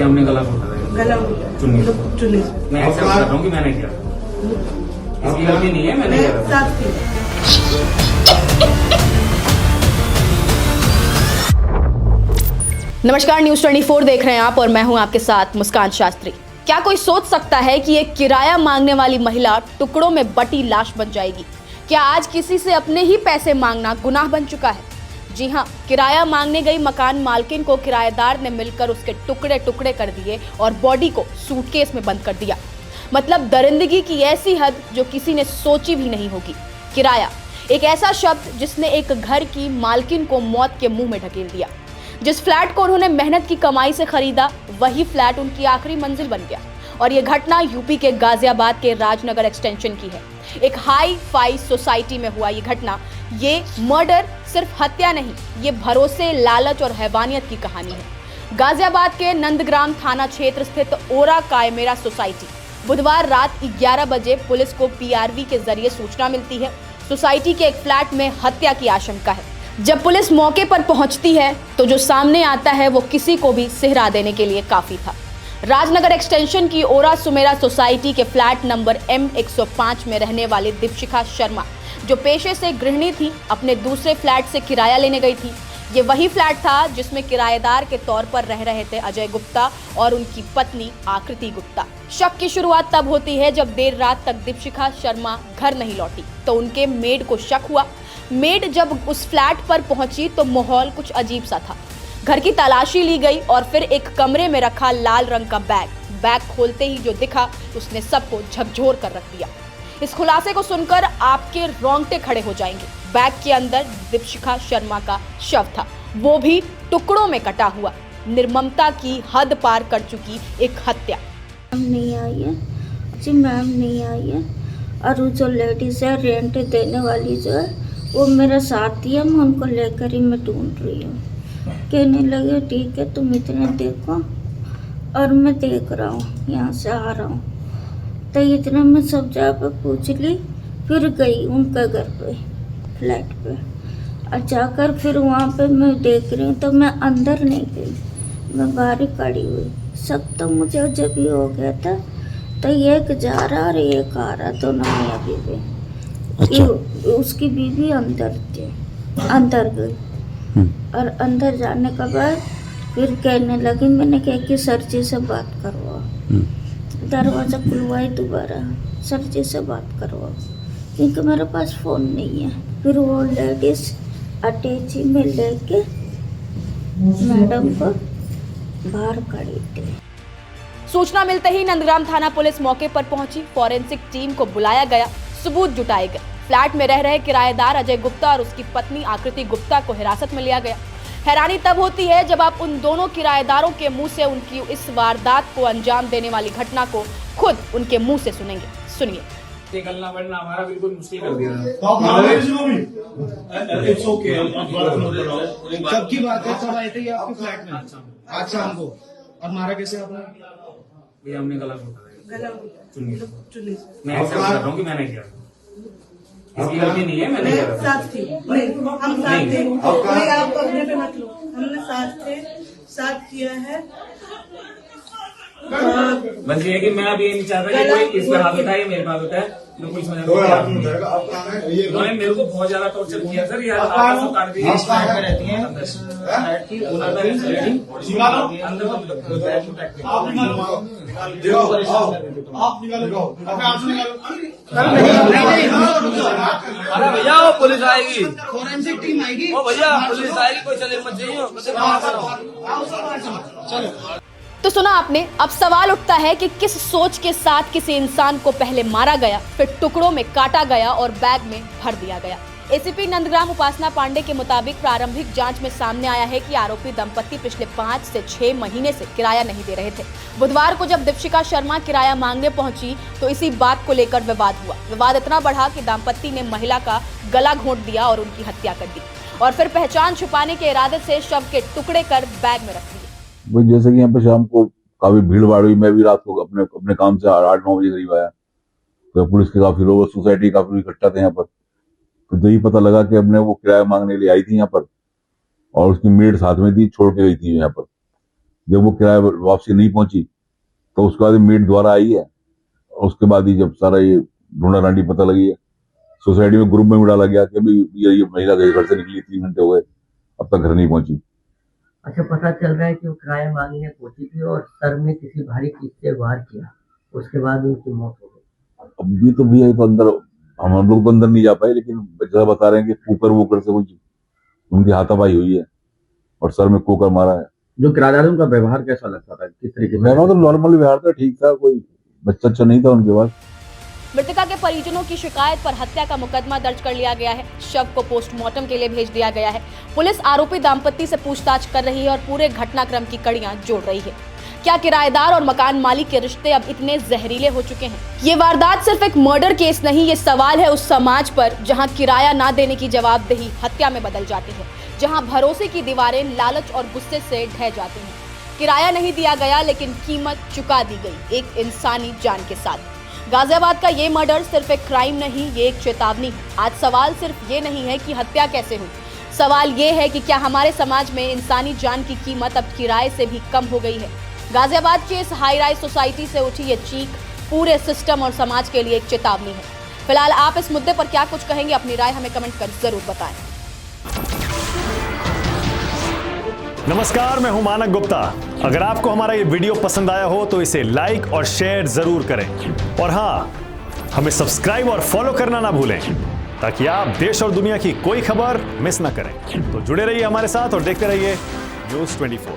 हमने गला घोटा था। गला घोटा चुन्नी चुन्नी मैं एक्सेप्ट कर रहा हूँ कि मैंने किया। इसकी गलती नहीं है, मैंने किया। साथ की नमस्कार, न्यूज 24 देख रहे हैं आप और मैं हूं आपके साथ मुस्कान शास्त्री। क्या कोई सोच सकता है कि एक किराया मांगने वाली महिला टुकड़ों में बटी लाश बन जाएगी? क्या आज किसी से अपने ही पैसे मांगना गुनाह बन चुका है? जी हां, किराया मांगने गई मकान मालकिन को किराएदार ने मिलकर उसके टुकड़े टुकड़े कर दिए और बॉडी को सूटकेस में बंद कर दिया। मतलब दरिंदगी की ऐसी हद जो किसी ने सोची भी नहीं होगी। किराया एक ऐसा शब्द जिसने एक घर की मालकिन को मौत के मुंह में ढकेल दिया। जिस फ्लैट को उन्होंने मेहनत की कमाई से खरीदा, वही फ्लैट उनकी आखिरी मंजिल बन गया। और ये घटना यूपी के गाजियाबाद के राजनगर एक्सटेंशन की है। एक हाई फाई सोसाइटी में हुआ ये घटना। ये मर्डर सिर्फ हत्या नहीं, ये भरोसे, लालच और हैवानियत की कहानी है। गाजियाबाद के नंदग्राम थाना क्षेत्र स्थित ओरा कायमेरा सोसाइटी। बुधवार रात 11 बजे पुलिस को पीआरवी के जरिए सूचना मिलती है। सोसाइटी के एक फ्लैट में हत्या की आशंका है। जब पुलिस मौके पर पहुंचती है तो जो सामने आता है वो किसी को भी सिहरा देने के लिए काफी था। राजनगर एक्सटेंशन की ओरा सुमेरा सोसाइटी के फ्लैट नंबर M105 में रहने वाली दीपशिखा शर्मा, जो पेशे से गृहिणी थी, अपने दूसरे फ्लैट से किराया लेने गई थी। ये वही फ्लैट था जिसमें किराएदार के तौर पर रह रहे थे अजय गुप्ता और उनकी पत्नी आकृति गुप्ता। शक की शुरुआत तब होती है जब देर रात तक दीपशिखा शर्मा घर नहीं लौटी तो उनके मेड को शक हुआ। मेड जब उस फ्लैट पर पहुंची तो माहौल कुछ अजीब सा था। घर की तलाशी ली गई और फिर एक कमरे में रखा लाल रंग का बैग खोलते ही जो दिखा उसने सबको झकझोर कर रख दिया। इस खुलासे को सुनकर आपके रोंगटे खड़े हो जाएंगे। बैग के अंदर दीपशिखा शर्मा का शव था, वो भी टुकड़ों में कटा हुआ। निर्ममता की हद पार कर चुकी एक हत्या। नहीं आई है जी, मैम नहीं आई है। और वो जो लेडीज है रेंट देने वाली जो है वो मेरा साथी है, मैं उनको लेकर ही मैं ढूंढ रही हूँ। कहने लगे ठीक है तुम इतने देखो, और मैं देख रहा हूँ, यहाँ से आ रहा हूँ। तो इतना मैं सब जगह पे पूछ ली, फिर गई उनका घर पे फ्लैट पे। और जाकर फिर वहाँ पे मैं देख रही हूँ तो मैं अंदर नहीं गई, मैं बाहर ही खड़ी हुई। सब तो मुझे जब भी हो गया था तो एक जा रहा और एक आ रहा, दोनों मियाँ बीवी। अच्छा। उसकी बीवी अंदर गई और अंदर जाने के बाद फिर कहने लगी, मैंने कहा कि सर जी से बात करवाओ। दरवाज़ा खुलवाई दोबारा, सर जी से बात करवाओ, क्योंकि मेरे पास फ़ोन नहीं है। फिर वो लेडीज़ अटैची में लेके मैडम को बाहर खड़ी थी। सूचना मिलते ही नंदग्राम थाना पुलिस मौके पर पहुंची। फॉरेंसिक टीम को बुलाया गया, सबूत जुटाए गए। फ्लैट में रह रहे किराएदार अजय गुप्ता और उसकी पत्नी आकृति गुप्ता को हिरासत में लिया गया। हैरानी तब होती है जब आप उन दोनों किराएदारों के मुंह से उनकी इस वारदात को अंजाम देने वाली घटना को खुद उनके मुंह से सुनेंगे। सुनिए। निकलना वरना हमारा बिल्कुल मुश्किल कर दिया। सबकी बात है, सब आए थे आपके फ्लैट में आज शाम को। और मारा कैसे आपने? भैया हमने गला घोटा था। गला घोटा चुन्नी मैं एक्सेप्ट कर रहा हूँ कि मैंने किया। इसकी गलती नहीं है, मैंने किया। साथ थी नहीं, हम साथ थे नहीं, आप अपने पे मत लो, हमने साथ थे, साथ किया है। बस ये है कि मैं अभी ये नहीं चाहता कि कोई इस पर हाथ उठाए, मेरे पास उठाए, मैं कुछ समझ उन्होंने मेरे को बहुत ज्यादा टॉर्चर किया सर। यार आपस उतार दिए। रहती हैं अरे भैया वो पुलिस आएगी, फोरेंसिक टीम आएगी। ओ भैया पुलिस आएगी, कोई चले मत जाइए। चलो तो सुना आपने। अब सवाल उठता है कि किस सोच के साथ किसी इंसान को पहले मारा गया, फिर टुकड़ों में काटा गया और बैग में भर दिया गया। एसीपी नंदग्राम उपासना पांडे के मुताबिक प्रारंभिक जांच में सामने आया है कि आरोपी दंपति पिछले 5 से 6 महीने से किराया नहीं दे रहे थे। बुधवार को जब दीपशिखा शर्मा किराया मांगने पहुंची तो इसी बात को लेकर विवाद हुआ। विवाद इतना बढ़ा कि दाम्पत्ति ने महिला का गला घोंट दिया और उनकी हत्या कर दी और फिर पहचान छुपाने के इरादे से शव के टुकड़े कर बैग में रख दिए। जैसे कि यहाँ पे शाम को काफी भीड़ भाड़ हुई, मैं भी रात को अपने काम से 8-9 बजे करीब आया तो पुलिस के काफी लोग, सोसाइटी काफी इकट्ठा थे यहाँ पर। तो यही पता लगा कि हमने वो किराया मांगने के लिए आई थी यहाँ पर और उसकी मेड साथ में थी, छोड़ के गई थी यहाँ पर। जब वो किराया वापसी नहीं पहुंची तो उसके बाद मेड द्वारा आई है, और उसके बाद ही जब सारा ये ढूंढा डांडी पता लगी है, सोसाइटी में ग्रुप में भी डाला गया कि अभी ये महिला घर से निकली 3 घंटे हो गए, अब तक घर नहीं पहुंची। अच्छा, पता चल रहा है कि वो किराया मांगने पहुंची थी और सर में किसी भारी चीज से वार किया, उसके बाद उनकी मौत हो गई। अब ये तो भैया तो अंदर हम लोग तो अंदर नहीं जा पाए, लेकिन जैसा बता रहे हैं कि कुकर से कुछ उनकी हाथापाई हुई है और सर में कुकर मारा है। जो किराएदारों का व्यवहार कैसा लगता था, किस तरीके से? व्यवहार तो नॉर्मल व्यवहार था, ठीक था, कोई बच्चा नहीं था उनके पास। मृतका के परिजनों की शिकायत पर हत्या का मुकदमा दर्ज कर लिया गया है। शव को पोस्टमार्टम के लिए भेज दिया गया है। पुलिस आरोपी दाम्पत्य से पूछताछ कर रही है और पूरे घटनाक्रम की कड़ियां जोड़ रही है। क्या किराएदार और मकान मालिक के रिश्ते अब इतने जहरीले हो चुके हैं? ये वारदात सिर्फ एक मर्डर केस नहीं, ये सवाल है उस समाज पर जहां किराया ना देने की जवाबदेही हत्या में बदल जाती है, जहां भरोसे की दीवारें लालच और गुस्से से ढह जाती हैं। किराया नहीं दिया गया लेकिन कीमत चुका दी गई एक इंसानी जान के साथ। गाजियाबाद का ये मर्डर सिर्फ एक क्राइम नहीं, ये एक चेतावनी है। आज सवाल सिर्फ ये नहीं है कि हत्या कैसे हुई, सवाल ये है कि क्या हमारे समाज में इंसानी जान की कीमत अब किराए से भी कम हो गई है। गाजियाबाद के इस हाई राइज सोसाइटी से उठी ये चीख पूरे सिस्टम और समाज के लिए एक चेतावनी है। फिलहाल आप इस मुद्दे पर क्या कुछ कहेंगे, अपनी राय हमें कमेंट कर जरूर बताएं। नमस्कार, मैं हूं मानक गुप्ता। अगर आपको हमारा ये वीडियो पसंद आया हो तो इसे लाइक और शेयर जरूर करें, और हाँ, हमें सब्सक्राइब और फॉलो करना ना भूलें ताकि आप देश और दुनिया की कोई खबर मिस ना करें। तो जुड़े रहिए हमारे साथ और देखते रहिए News 24।